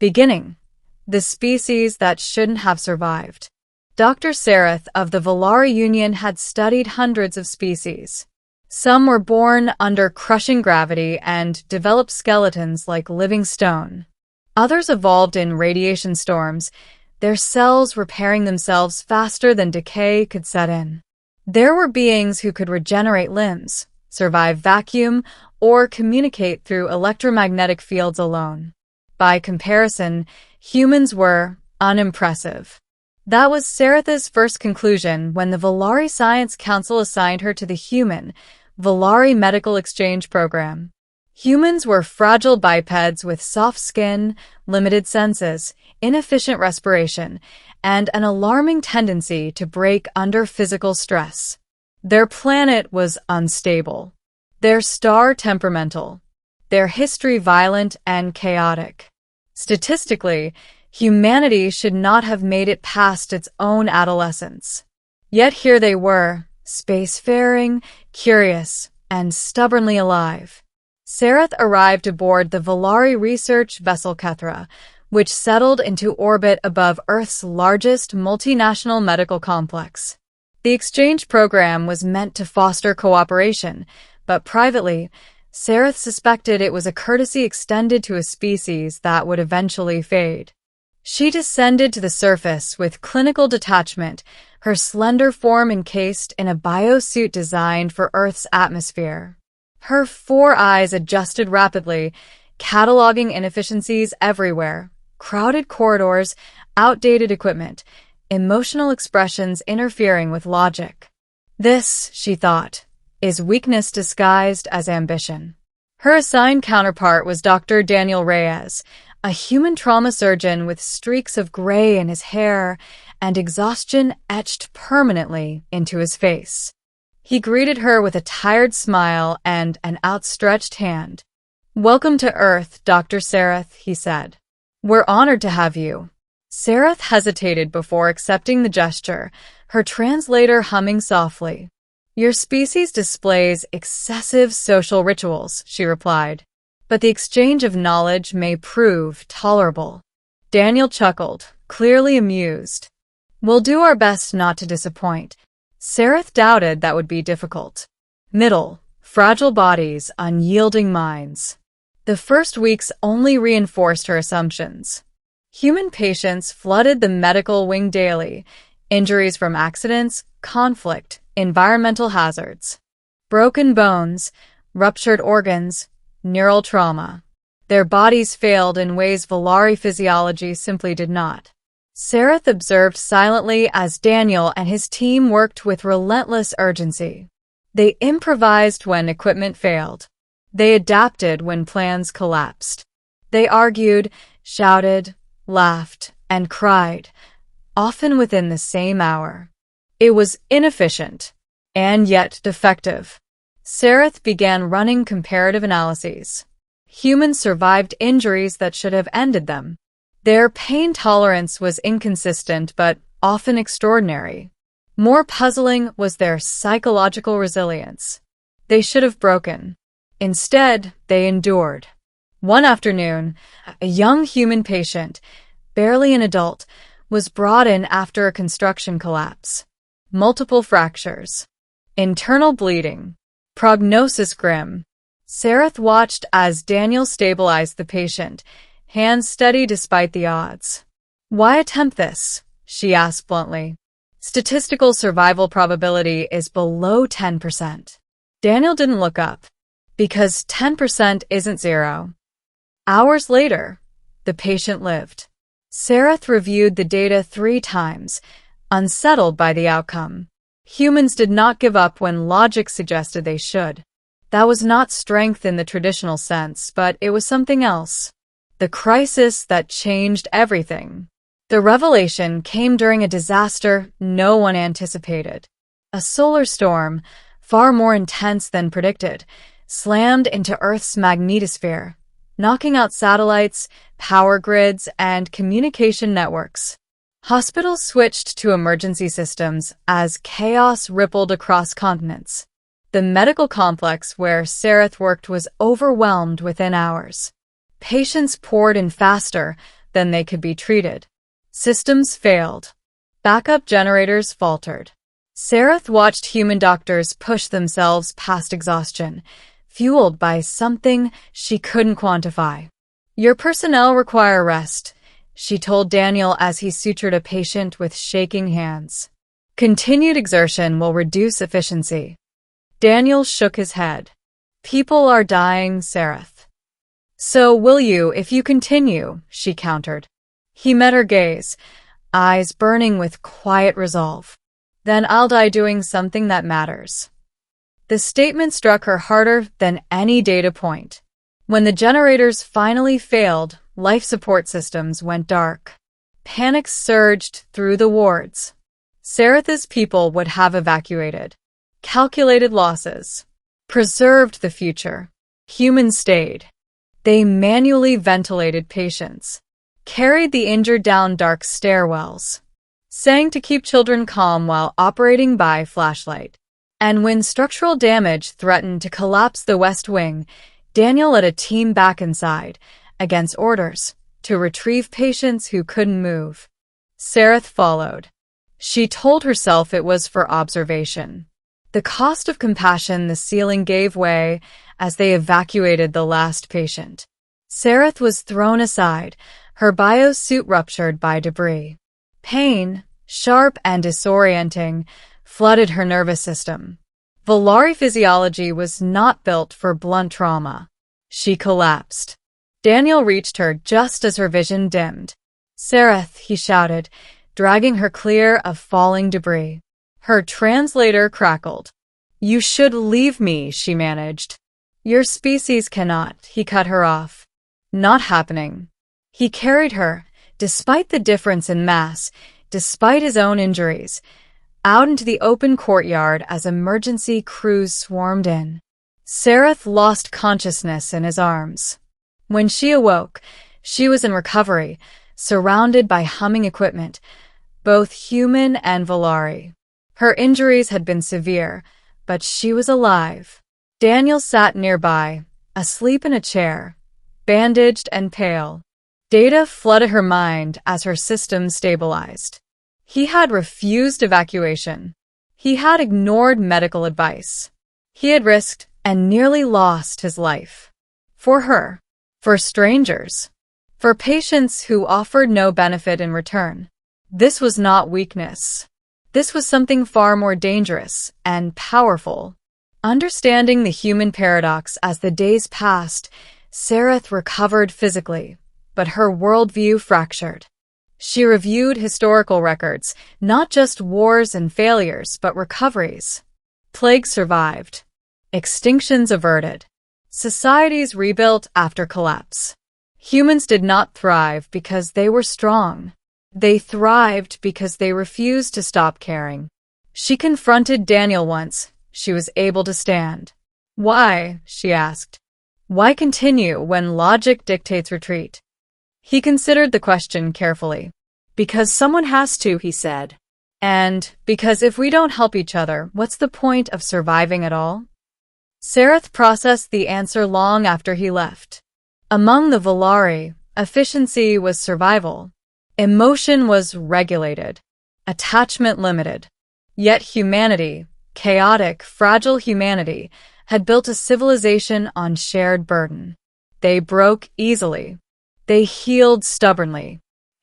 Beginning. The species that shouldn't have survived. Dr. Sarath of the Volari Union had studied hundreds of species. Some were born under crushing gravity and developed skeletons like living stone. Others evolved in radiation storms, their cells repairing themselves faster than decay could set in. There were beings who could regenerate limbs, survive vacuum, or communicate through electromagnetic fields alone. By comparison, humans were unimpressive. That was Sarath's first conclusion when the Volari Science Council assigned her to the Human Volari Medical Exchange Program. Humans were fragile bipeds with soft skin, limited senses, inefficient respiration, and an alarming tendency to break under physical stress. Their planet was unstable, their star temperamental, their history violent and chaotic. Statistically, humanity should not have made it past its own adolescence. Yet here they were, spacefaring, curious, and stubbornly alive. Sarath arrived aboard the Volari research vessel Kethra, which settled into orbit above Earth's largest multinational medical complex. The exchange program was meant to foster cooperation, but privately, Sarath suspected it was a courtesy extended to a species that would eventually fade. She descended to the surface with clinical detachment, her slender form encased in a biosuit designed for Earth's atmosphere. Her 4 eyes adjusted rapidly, cataloging inefficiencies everywhere, crowded corridors, outdated equipment, emotional expressions interfering with logic. This, she thought, is weakness disguised as ambition. Her assigned counterpart was Dr. Daniel Reyes, a human trauma surgeon with streaks of gray in his hair and exhaustion etched permanently into his face. He greeted her with a tired smile and an outstretched hand. "Welcome to Earth, Dr. Sarath," he said. "We're honored to have you." Sarath hesitated before accepting the gesture, her translator humming softly. "Your species displays excessive social rituals," she replied, "but the exchange of knowledge may prove tolerable." Daniel chuckled, clearly amused. "We'll do our best not to disappoint." Sarath doubted that would be difficult. Middle, fragile bodies, unyielding minds. The first weeks only reinforced her assumptions. Human patients flooded the medical wing daily, injuries from accidents, conflict, environmental hazards. Broken bones, ruptured organs, neural trauma. Their bodies failed in ways Volari physiology simply did not. Sarath observed silently as Daniel and his team worked with relentless urgency. They improvised when equipment failed. They adapted when plans collapsed. They argued, shouted, laughed, and cried, often within the same hour. It was inefficient, and yet defective. Sarath began running comparative analyses. Humans survived injuries that should have ended them. Their pain tolerance was inconsistent but often extraordinary. More puzzling was their psychological resilience. They should have broken. Instead, they endured. One afternoon, a young human patient, barely an adult, was brought in after a construction collapse. Multiple fractures. Internal bleeding. Prognosis grim. Sarath watched as Daniel stabilized the patient, hands steady despite the odds. "Why attempt this?" she asked bluntly. "Statistical survival probability is below 10%. Daniel didn't look up. "Because 10% isn't zero." Hours later, the patient lived. Sarath reviewed the data 3 times, unsettled by the outcome. Humans did not give up when logic suggested they should. That was not strength in the traditional sense, but it was something else. The crisis that changed everything. The revelation came during a disaster no one anticipated. A solar storm, far more intense than predicted, slammed into Earth's magnetosphere, knocking out satellites, power grids, and communication networks. Hospitals switched to emergency systems as chaos rippled across continents. The medical complex where Sarath worked was overwhelmed within hours. Patients poured in faster, then they could be treated. Systems failed. Backup generators faltered. Sareth watched human doctors push themselves past exhaustion, fueled by something she couldn't quantify. "Your personnel require rest," she told Daniel as he sutured a patient with shaking hands. "Continued exertion will reduce efficiency." Daniel shook his head. "People are dying, Sareth." "So will you if you continue," she countered. He met her gaze, eyes burning with quiet resolve. "Then I'll die doing something that matters." The statement struck her harder than any data point. When the generators finally failed, life support systems went dark. Panic surged through the wards. Sareth's people would have evacuated, calculated losses, preserved the future. Humans stayed. They manually ventilated patients, carried the injured down dark stairwells, sang to keep children calm while operating by flashlight. And when structural damage threatened to collapse the West Wing, Daniel led a team back inside, against orders, to retrieve patients who couldn't move. Sareth followed. She told herself it was for observation. The cost of compassion, the ceiling gave way as they evacuated the last patient. Sareth was thrown aside, her biosuit ruptured by debris. Pain, sharp and disorienting, flooded her nervous system. Valari physiology was not built for blunt trauma. She collapsed. Daniel reached her just as her vision dimmed. "Sareth," he shouted, dragging her clear of falling debris. Her translator crackled. "You should leave me," she managed. "Your species cannot," he cut her off. "Not happening." He carried her, despite the difference in mass, despite his own injuries, out into the open courtyard as emergency crews swarmed in. Sareth lost consciousness in his arms. When she awoke, she was in recovery, surrounded by humming equipment, both human and Valari. Her injuries had been severe, but she was alive. Daniel sat nearby, asleep in a chair, bandaged and pale. Data flooded her mind as her system stabilized. He had refused evacuation. He had ignored medical advice. He had risked and nearly lost his life. For her. For strangers. For patients who offered no benefit in return. This was not weakness. This was something far more dangerous and powerful. Understanding the human paradox as the days passed, Sareth recovered physically, but her worldview fractured. She reviewed historical records, not just wars and failures, but recoveries. Plagues survived. Extinctions averted. Societies rebuilt after collapse. Humans did not thrive because they were strong. They thrived because they refused to stop caring. She confronted Daniel once. She was able to stand. "Why?" she asked. "Why continue when logic dictates retreat?" He considered the question carefully. "Because someone has to," he said. "And because if we don't help each other, what's the point of surviving at all?" Sareth processed the answer long after he left. Among the Valari, efficiency was survival. Emotion was regulated. Attachment limited. Yet humanity, chaotic, fragile humanity, had built a civilization on shared burden. They broke easily. They healed stubbornly.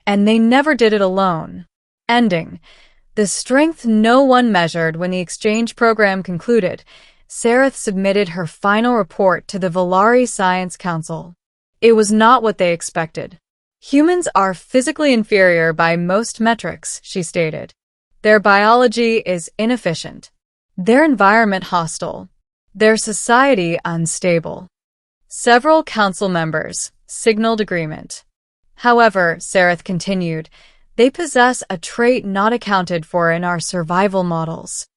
And they never did it alone. Ending. The strength no one measured. When the exchange program concluded, Sareth submitted her final report to the Valari Science Council. It was not what they expected. "Humans are physically inferior by most metrics," she stated. "Their biology is inefficient. Their environment hostile. Their society unstable." Several council members signaled agreement. "However," Sareth continued, "they possess a trait not accounted for in our survival models."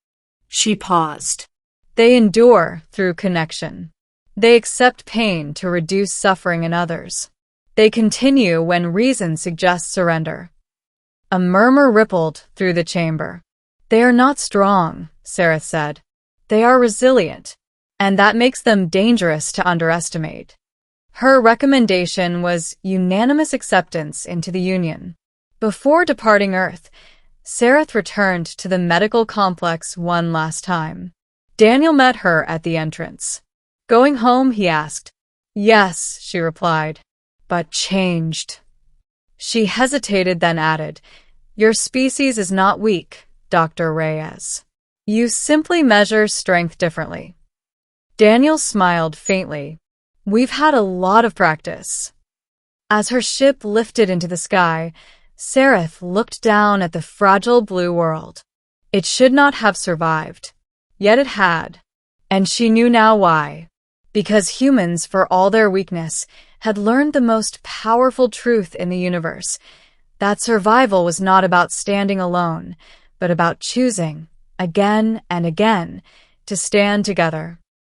She paused. "They endure through connection. They accept pain to reduce suffering in others. They continue when reason suggests surrender." A murmur rippled through the chamber. "They are not strong," Sareth said. "They are resilient, and that makes them dangerous to underestimate." Her recommendation was unanimous acceptance into the Union. Before departing Earth, Sareth returned to the medical complex one last time. Daniel met her at the entrance. Going home, he asked. Yes, she replied, but changed. She hesitated, then added, Your species is not weak, Dr. Reyes. You simply measure strength differently. Daniel smiled faintly. We've had a lot of practice. As her ship lifted into the sky, Sareth looked down at the fragile blue world. It should not have survived. Yet it had. And she knew now why. Because humans, for all their weakness, had learned the most powerful truth in the universe, that survival was not about standing alone, but about choosing, again and again, to stand together.